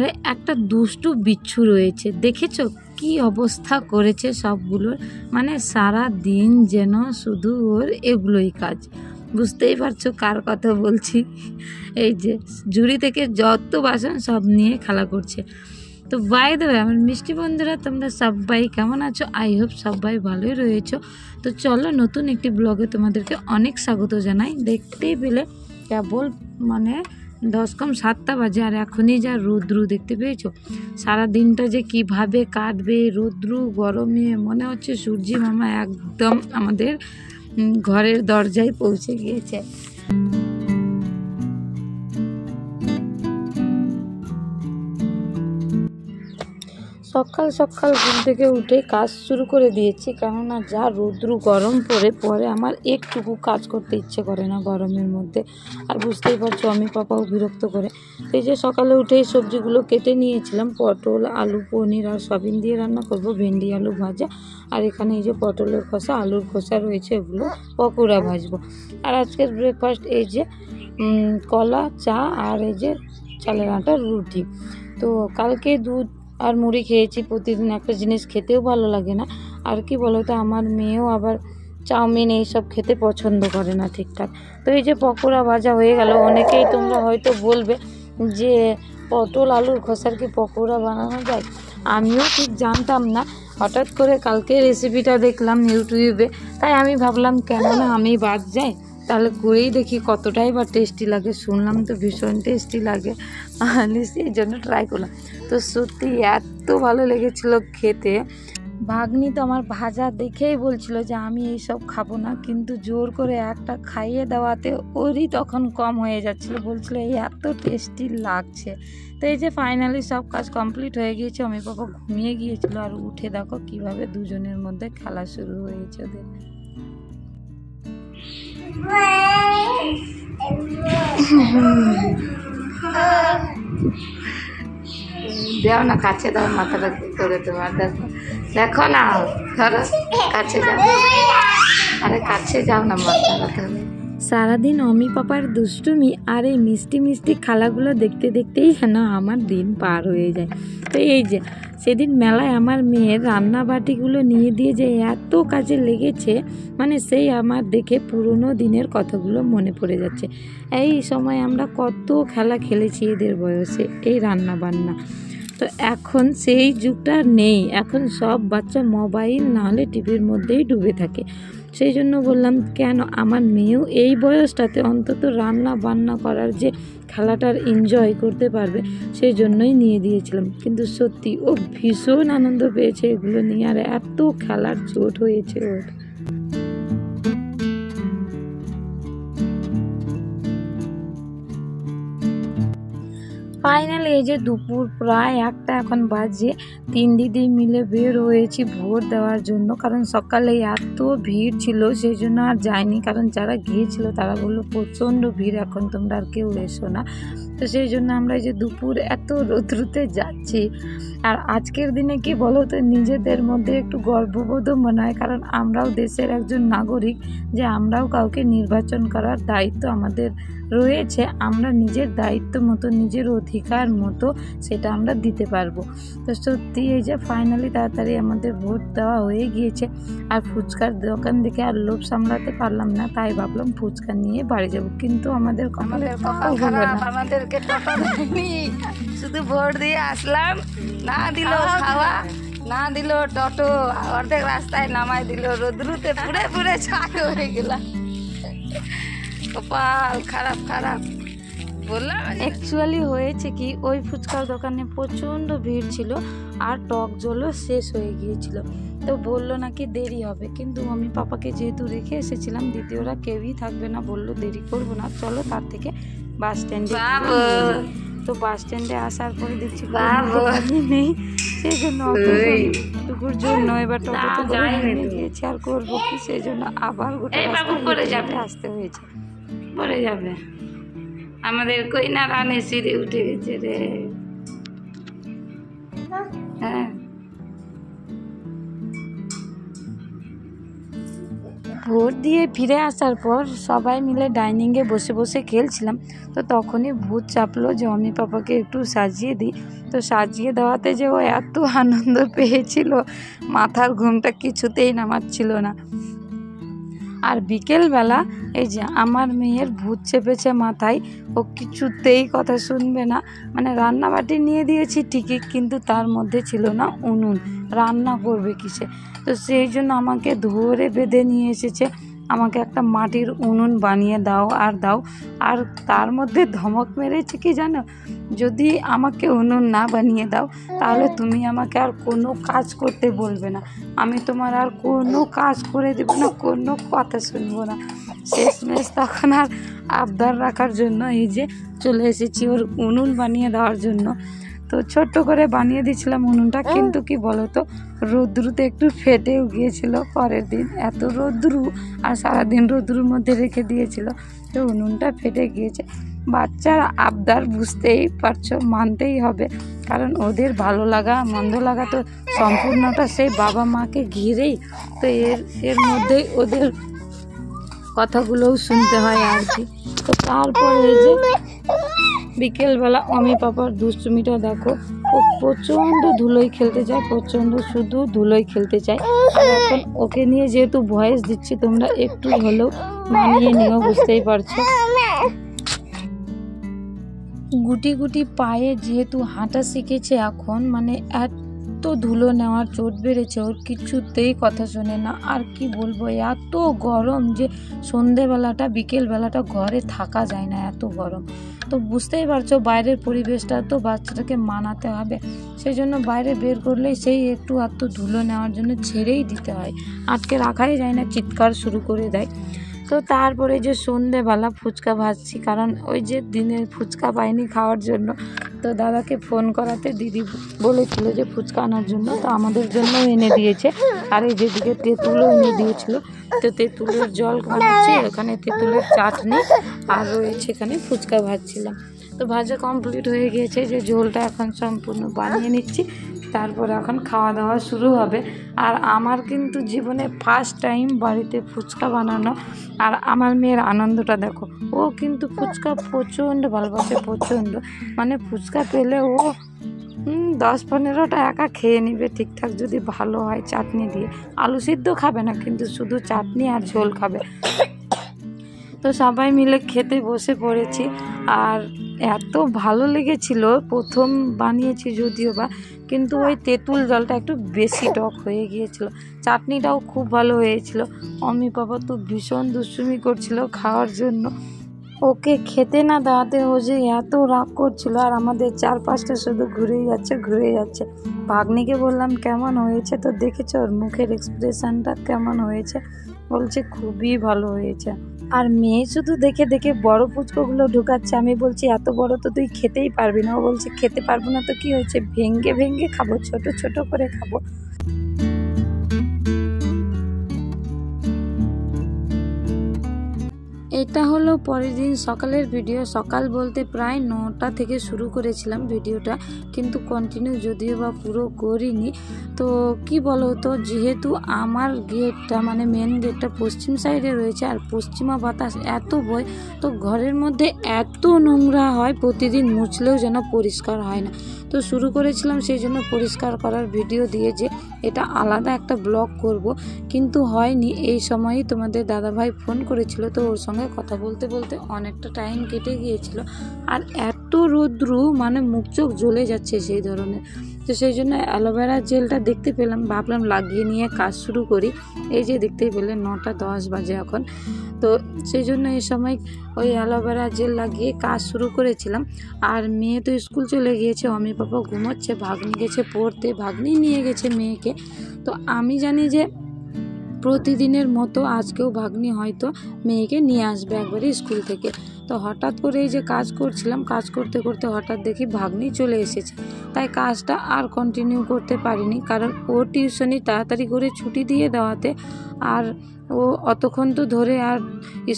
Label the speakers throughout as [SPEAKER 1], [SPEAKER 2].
[SPEAKER 1] ঘরে একটা দুষ্টু বিচ্ছু রয়েছে, দেখেছো কি অবস্থা করেছে সবগুলোর। মানে সারা দিন যেন শুধু ওর এগুলোই কাজ। বুঝতেই পারছো কার কথা বলছি। এই যে ঝুড়ি থেকে যত বাসন সব নিয়ে খেলা করছে। তো বাই দ্য ওয়ে আমার মিষ্টি বন্ধুরা, তোমরা সবাই কেমন আছো? আই হোপ সবাই ভালোই রয়েছো। তো চলো নতুন একটি ব্লগে তোমাদেরকে অনেক স্বাগত জানাই। দেখতেই পেলে কেবল মানে 7:10 বাজে, আর এখনই যা রৌদ্রু দেখতে পেয়েছো। সারা দিনটা যে কিভাবে কাটবে রৌদ্রু গরমে, মনে হচ্ছে সূর্যি মামা একদম আমাদের ঘরের দরজায় পৌঁছে গিয়েছে। সকাল সকাল ঘুম থেকে উঠে কাজ শুরু করে দিয়েছি, কেননা যা রৌদ্রু গরম পরে আমার একটুকু কাজ করতে ইচ্ছে করে না গরমের মধ্যে। আর বুঝতেই পারছো আমি পাপাও বিরক্ত করে। এই যে সকালে উঠে এই সবজিগুলো কেটে নিয়েছিলাম, পটল আলু পনির আর সয়াবিন দিয়ে রান্না করব, ভেন্ডি আলু ভাজা। আর এখানে এই যে পটলের খোসা আলুর খোসা রয়েছে, এগুলো পকোড়া ভাজবো। আর আজকের ব্রেকফাস্ট এই যে কলা চা আর এই যে চালের আটার রুটি। তো কালকে দুধ আর মুড়ি খেয়েছি, প্রতিদিন একটা জিনিস খেতেও ভালো লাগে না। আর কি বলো তো, আমার মেয়েও আবার চাউমিন এইসব খেতে পছন্দ করে না ঠিকঠাক। তো এই যে পকোড়া ভাজা হয়ে গেল। অনেকেই তোমরা হয়তো বলবে যে পটল আলুর খোসার কি পকোড়া বানানো যায়? আমিও ঠিক জানতাম না, হঠাৎ করে কালকে রেসিপিটা দেখলাম ইউটিউবে, তাই আমি ভাবলাম কেন না আমি বাদ যাই, তাহলে করেই দেখি কতটাই বা টেস্টি লাগে। শুনলাম তো ভীষণ টেস্টি লাগে, এই জন্য ট্রাই করলাম। তো সত্যি এত ভালো লেগেছিল খেতে। ভাগ্নি তো আমার ভাজা দেখেই বলছিল যে আমি এইসব খাবো না, কিন্তু জোর করে একটা খাইয়ে দেওয়াতে ওরই তখন কম হয়ে যাচ্ছিল, বলছিল এই এত টেস্টি লাগছে। তো এই যে ফাইনালি সব কাজ কমপ্লিট হয়ে গিয়েছে। আমি বাবা ঘুমিয়ে গিয়েছিল, আর উঠে দেখো কিভাবে দুজনের মধ্যে খেলা শুরু হয়েছে ওদের। দাও না, কাছে দাও, মাথাটা কি করে তোমার দেখো, দেখো না, ধরো কাছে যাও, আরে কাছে যাও না, মাথা ব্যথা হবে। সারাদিন অমি পাপার দুষ্টুমি আর এই মিষ্টি মিষ্টি খালাগুলো দেখতে দেখতেই যেন আমার দিন পার হয়ে যায়। তো এই যে সেদিন মেলায় আমার মেয়ের রান্না বাটিগুলো নিয়ে দিয়ে যে এত কাজে লেগেছে, মানে সেই আমার দেখে পুরনো দিনের কথাগুলো মনে পড়ে যাচ্ছে। এই সময় আমরা কত খেলা খেলেছি এদের বয়সে, এই রান্না বান্না। তো এখন সেই যুগটা নেই, এখন সব বাচ্চা মোবাইল না হলে টিভির মধ্যেই ডুবে থাকে। সেই জন্য বললাম কেন আমার মেয়েও এই বয়সটাতে অন্তত রান্না বান্না করার যে খেলাটার এনজয় করতে পারবে, সেই জন্যই নিয়ে দিয়েছিলাম। কিন্তু সত্যি ও ভীষণ আনন্দ পেয়েছে এগুলো নিয়ে, আর এত খেলার জোট হয়েছে ওর। ফাইনালি এই যে দুপুর প্রায় 1টা এখন বাজে, 3 দিদি মিলে বের হয়েছি ভোট দেওয়ার জন্য। কারণ সকালে এত ভিড় ছিল, সেই জন্য আর যাইনি। কারণ যারা গিয়েছিল তারা বললো প্রচণ্ড ভিড়, এখন তোমরা আর কেউ এসো না। তো সেই জন্য আমরা এই যে দুপুর এত রৌদ্রুতে যাচ্ছি। আর আজকের দিনে কি বলো তো, নিজেদের মধ্যে একটু গর্ববোধও মনে হয়, কারণ আমরাও দেশের একজন নাগরিক, যে আমরাও কাউকে নির্বাচন করার দায়িত্ব আমাদের রয়েছে। আমরা নিজের দায়িত্ব মতো, নিজের অধিকার মতো সেটা আমরা দিতে পারবো। তো সত্যি এই যে ফাইনালি তাড়াতাড়ি আমাদের ভোট দেওয়া হয়ে গিয়েছে। আর ফুচকার দোকান দেখে আর লোভ সামলাতে পারলাম না, তাই ভাবলাম ফুচকা নিয়ে বাড়ি যাব। কিন্তু আমাদের কপাল খারাপ, আমাদেরকে টোটো দেয়নি, শুধু ভোট দিয়ে আসলাম, না দিল খাওয়া, না দিল টোটো, অর্ধেক রাস্তায় নামাই দিল, রোদ্রুতে পুড়ে পুড়ে ছাই হয়ে গেলাম। কপাল খারাপ খারাপ বললাম। অ্যাকচুয়ালি হয়েছে কি, ওই ফুচকার দোকানে প্রচণ্ড ভিড় ছিল, আর টক জলও শেষ হয়ে গিয়েছিল। তো বললো নাকি দেরি হবে, কিন্তু আমি পাপাকে যেহেতু রেখে এসেছিলাম, দ্বিতীয়রা কেউই থাকবে না, বললো দেরি করবো না, চলো তার থেকে বাস স্ট্যান্ডে। তো বাস স্ট্যান্ডে আসার পরে দেখছি নেই, সেই জন্য টুকুর জন্য এবার টোটোতে নেমে গিয়েছি। আর করবো কি, সেই জন্য আবার গোটা আসতে হয়েছে। পরে যাবে, আমাদের কইনা রানে সিঁড়ি উঠে গেছে রে। হ্যাঁ ভোট দিয়ে ফিরে আসার পর সবাই মিলে ডাইনিংয়ে বসে বসে খেলছিলাম। তো তখনই ভূত চাপলো যে অমি পাপাকে একটু সাজিয়ে দিই। তো সাজিয়ে দেওয়াতে যে ও এত আনন্দ পেয়েছিল, মাথার ঘুমটা কিছুতেই নামাচ্ছিল না। আর বিকেলবেলা এই যে আমার মেয়ের ভূত চেপেছে মাথায়, ও কিছুতেই কথা শুনবে না। মানে রান্নাবাটি নিয়ে দিয়েছি ঠিকই, কিন্তু তার মধ্যে ছিল না উনুন, রান্না করবে কিসে। তো সেই জন্য আমাকে ধরে বেঁধে নিয়ে এসেছে, আমাকে একটা মাটির উনুন বানিয়ে দাও আর দাও। আর তার মধ্যে ধমক মেরেছে কি জানো, যদি আমাকে উনুন না বানিয়ে দাও তাহলে তুমি আমাকে আর কোনো কাজ করতে বলবে না, আমি তোমার আর কোনো কাজ করে দেবো না, কোনো কথা শুনবো না। শেষমেশ তখন আর আবদার রাখার জন্য এই যে চলে এসেছি ওর উনুন বানিয়ে দেওয়ার জন্য। তো ছোট্ট করে বানিয়ে দিয়েছিলাম উনুনটা, কিন্তু কি বলতো, রৌদ্রুতে একটু ফেটেও গিয়েছিল পরের দিন, এত রৌদ্রু আর সারাদিন রৌদ্রুর মধ্যে রেখে দিয়েছিল, তো উনুনটা ফেটে গিয়েছে। বাচ্চার আবদার বুঝতেই পারছো, মানতেই হবে, কারণ ওদের ভালো লাগা মন্দ লাগা তো সম্পূর্ণটা সেই বাবা মাকে ঘিরেই। তো এর মধ্যেই ওদের কথাগুলোও শুনতে হয় আর কি। তো তারপরে যে বিকেলবেলা অমি পাপার দুষ্টুমিটা দেখো, ও প্রচণ্ড ধুলোয় খেলতে চায়, প্রচণ্ড শুধু ধুলোয় খেলতে চায়। আর এখন ওকে নিয়ে যেহেতু ভয়েস দিচ্ছি, তোমরা একটু হলেও মানিয়ে নিও, বুঝতেই পারছো। গুটি গুটি পায়ে যেহেতু হাঁটা শিখেছে এখন, মানে এত ধুলো নেওয়ার চোট বেড়েছে ওর, কিছুতেই কথা শোনে না। আর কি বলবো, এত গরম যে সন্ধেবেলাটা বিকেলবেলাটা ঘরে থাকা যায় না, এত গরম। তো বুঝতেই পারছো বাইরের পরিবেশটা তো বাচ্চাটাকে মানাতে হবে, সেই জন্য বাইরে বের করলেই সেই একটু আধটু ধুলো নেওয়ার জন্য ছেড়েই দিতে হয়, আটকে রাখাই যায় না, চিৎকার শুরু করে দেয়। তো তারপরে যে সন্ধেবেলা ফুচকা ভাজছি, কারণ ওই যে দিনের ফুচকা পাইনি খাওয়ার জন্য, তো দাদাকে ফোন করাতে দিদি বলেছিল যে ফুচকা আনার জন্য, তো আমাদের জন্য এনে দিয়েছে। আর এই যেদিকে তেঁতুলও এনে দিয়েছিল, তো তেঁতুলের জল বানাচ্ছি, এখানে তেঁতুলের চাটনি আর রয়েছে এখানে ফুচকা ভাজছিলাম। তো ভাজা কমপ্লিট হয়ে গিয়েছে, যে ঝোলটা এখন সম্পূর্ণ বানিয়ে নিচ্ছি, তারপর এখন খাওয়া দাওয়া শুরু হবে। আর আমার কিন্তু জীবনে ফার্স্ট টাইম বাড়িতে ফুচকা বানানো, আর আমার মেয়ের আনন্দটা দেখো, ও কিন্তু ফুচকা প্রচণ্ড ভালোবাসে, প্রচণ্ড, মানে ফুচকা পেলে ও 10-15টা একা খেয়ে নিবে ঠিকঠাক, যদি ভালো হয় চাটনি দিয়ে। আলু সিদ্ধ খাবে না, কিন্তু শুধু চাটনি আর ঝোল খাবে। তো সবাই মিলে খেতে বসে পড়েছি, আর এত ভালো লেগেছিল, প্রথম বানিয়েছি যদিও বা, কিন্তু ওই তেঁতুল জলটা একটু বেশি টক হয়ে গিয়েছিল। চাটনিটাও খুব ভালো হয়েছিল। অমি পাপা তো ভীষণ দুষ্টুমি করছিল খাওয়ার জন্য, ওকে খেতে না দেওয়াতে ও যে এত রাগ করছিল, আর আমাদের চারপাশটা শুধু ঘুরেই যাচ্ছে। ভাগ্নিকে বললাম কেমন হয়েছে, তো দেখেছো ওর মুখের এক্সপ্রেশনটা কেমন হয়েছে, বলছে খুবই ভালো হয়েছে। আর মেয়ে শুধু দেখে দেখে বড় ফুচকাগুলো ঢুকাচ্ছে, আমি বলছি এত বড় তো তুই খেতেই পারবি না, ও বলছে খেতে পারবো না তো কি হয়েছে, ভেঙ্গে ভেঙ্গে খাবো, ছোট ছোট করে খাবো। এটা হলো পরের দিন সকালের ভিডিও। সকাল বলতে প্রায় 9টা থেকে শুরু করেছিলাম ভিডিওটা, কিন্তু কন্টিনিউ যদিও বা পুরো করিনি। তো কি বলো তো, যেহেতু আমার গেটটা মানে মেন গেটটা পশ্চিম সাইডে রয়েছে, আর পশ্চিমা বাতাস এত বয়, তো ঘরের মধ্যে এত নোংরা হয়, প্রতিদিন মুছলেও যেন পরিষ্কার হয় না। তো শুরু করেছিলাম সেই জন্য পরিষ্কার করার ভিডিও দিয়ে, যে এটা আলাদা একটা ব্লগ করব, কিন্তু হয়নি। এই সময়ই তোমাদের দাদাভাই ফোন করেছিল, তো ওর সঙ্গে কথা বলতে বলতে অনেকটা টাইম কেটে গিয়েছিল। আর এত রৌদ্রু, মানে মুখ চোখ জ্বলে যাচ্ছে সেই ধরনের। তো সেই জন্য অ্যালোভেরা জেলটা দেখতে পেলাম, ভাবলাম লাগিয়ে নিয়ে কাজ শুরু করি। এই যে দেখতেই পেলে 9টা 10 বাজে এখন। তো সেই জন্য এই সময় ওই অ্যালোভেরা জেল লাগিয়ে কাজ শুরু করেছিলাম। আর মেয়ে তো স্কুল চলে গিয়েছে, অমি পাপা ঘুমোচ্ছে, ভাগ্নি গেছে পড়তে, ভাগ্নি নিয়ে গেছে মেয়েকে। তো আমি জানি যে প্রতিদিনের মতো আজকেও ভাগ্নি হয়তো মেয়েকে নিয়ে আসবে একবারে স্কুল থেকে। তো হঠাৎ করে এই যে কাজ করছিলাম, কাজ করতে করতে হঠাৎ দেখি ভাগ্নি চলে এসেছে, তাই কাজটা আর কন্টিনিউ করতে পারিনি, কারণ ও টিউশনি তাড়াতাড়ি করে ছুটি দিয়ে দেওয়াতে আর ও অতক্ষণ তো ধরে আর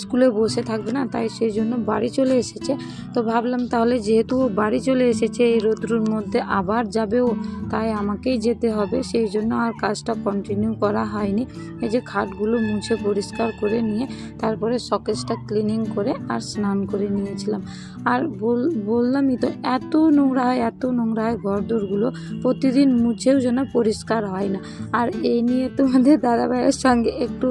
[SPEAKER 1] স্কুলে বসে থাকবে না, তাই সেই জন্য বাড়ি চলে এসেছে। তো ভাবলাম তাহলে যেহেতু ও বাড়ি চলে এসেছে এই রোদ্রুর মধ্যে আবার যাবে ও, তাই আমাকেই যেতে হবে, সেই জন্য আর কাজটা কন্টিনিউ করা হয়নি। এই যে খাটগুলো মুছে পরিষ্কার করে নিয়ে তারপরে শোকেসটা ক্লিনিং করে আর স্নান করে নিয়েছিলাম। আর বললামই তো এত নোংরা হয় ঘরদোরগুলো, প্রতিদিন মুছেও যেন পরিষ্কার হয় না। আর এই নিয়ে তোমাদের দাদাভাইয়ের সঙ্গে একটু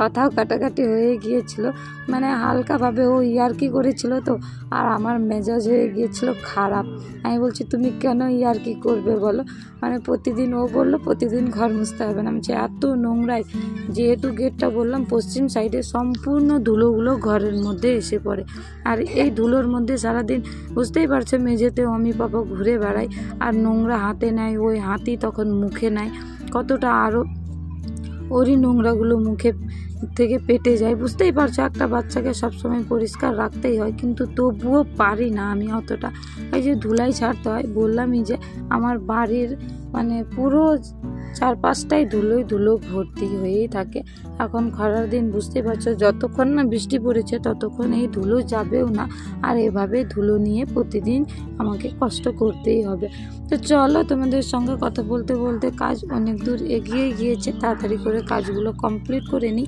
[SPEAKER 1] কথাও কাটাকাটি হয়ে গিয়েছিল, মানে হালকাভাবে ও ইয়ার্কি করেছিল তো, আর আমার মেজাজ হয়ে গিয়েছিল খারাপ। আমি বলছি তুমি কেন ইয়ার্কি করবে বলো, মানে প্রতিদিন ও বললো প্রতিদিন ঘর মুছতে হবে না। আমি এত নোংরাই, যেহেতু গেটটা বললাম পশ্চিম সাইডে, সম্পূর্ণ ধুলোগুলো ঘরের মধ্যে এসে পড়ে। আর এই ধুলোর মধ্যে সারাদিন বুঝতেই পারছে মেঝেতে আমি পাপা ঘুরে বেড়াই আর নোংরা হাতে নেয়, ওই হাতি তখন মুখে নেয়, কতটা আরও ওরই নোংরাগুলো মুখে থেকে পেটে যায়। বুঝতেই পারছো একটা বাচ্চাকে সবসময় পরিষ্কার রাখতেই হয়, কিন্তু তবুও পারি না আমি অতটা। এই যে ধুলাই ছাড়তে হয়, বললামই যে আমার বাড়ির মানে পুরো চারপাশটাই ধুলো ভর্তি হয়েই থাকে। এখন খরার দিন বুঝতেই পারছো, যতক্ষণ না বৃষ্টি পড়েছে ততক্ষণ এই ধুলো যাবেও না, আর এভাবে ধুলো নিয়ে প্রতিদিন আমাকে কষ্ট করতেই হবে। তো চলো তোমাদের সঙ্গে কথা বলতে বলতে কাজ অনেক দূর এগিয়ে গিয়েছে, তাড়াতাড়ি করে কাজগুলো কমপ্লিট করে নিই।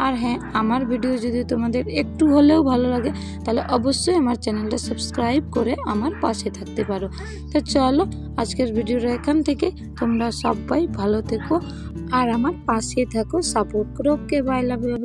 [SPEAKER 1] আর হ্যাঁ, আমার ভিডিও যদি তোমাদের একটু হলেও ভালো লাগে তাহলে অবশ্যই আমার চ্যানেলটা সাবস্ক্রাইব করে আমার পাশে থাকতে পারো। তো চলো আজকের ভিডিওটা এখান থেকে, তোমরা সবাই ভালো থেকো আর আমার পাশে থাকো, সাপোর্ট করো। ওকে, বাই, লাভ ইউ।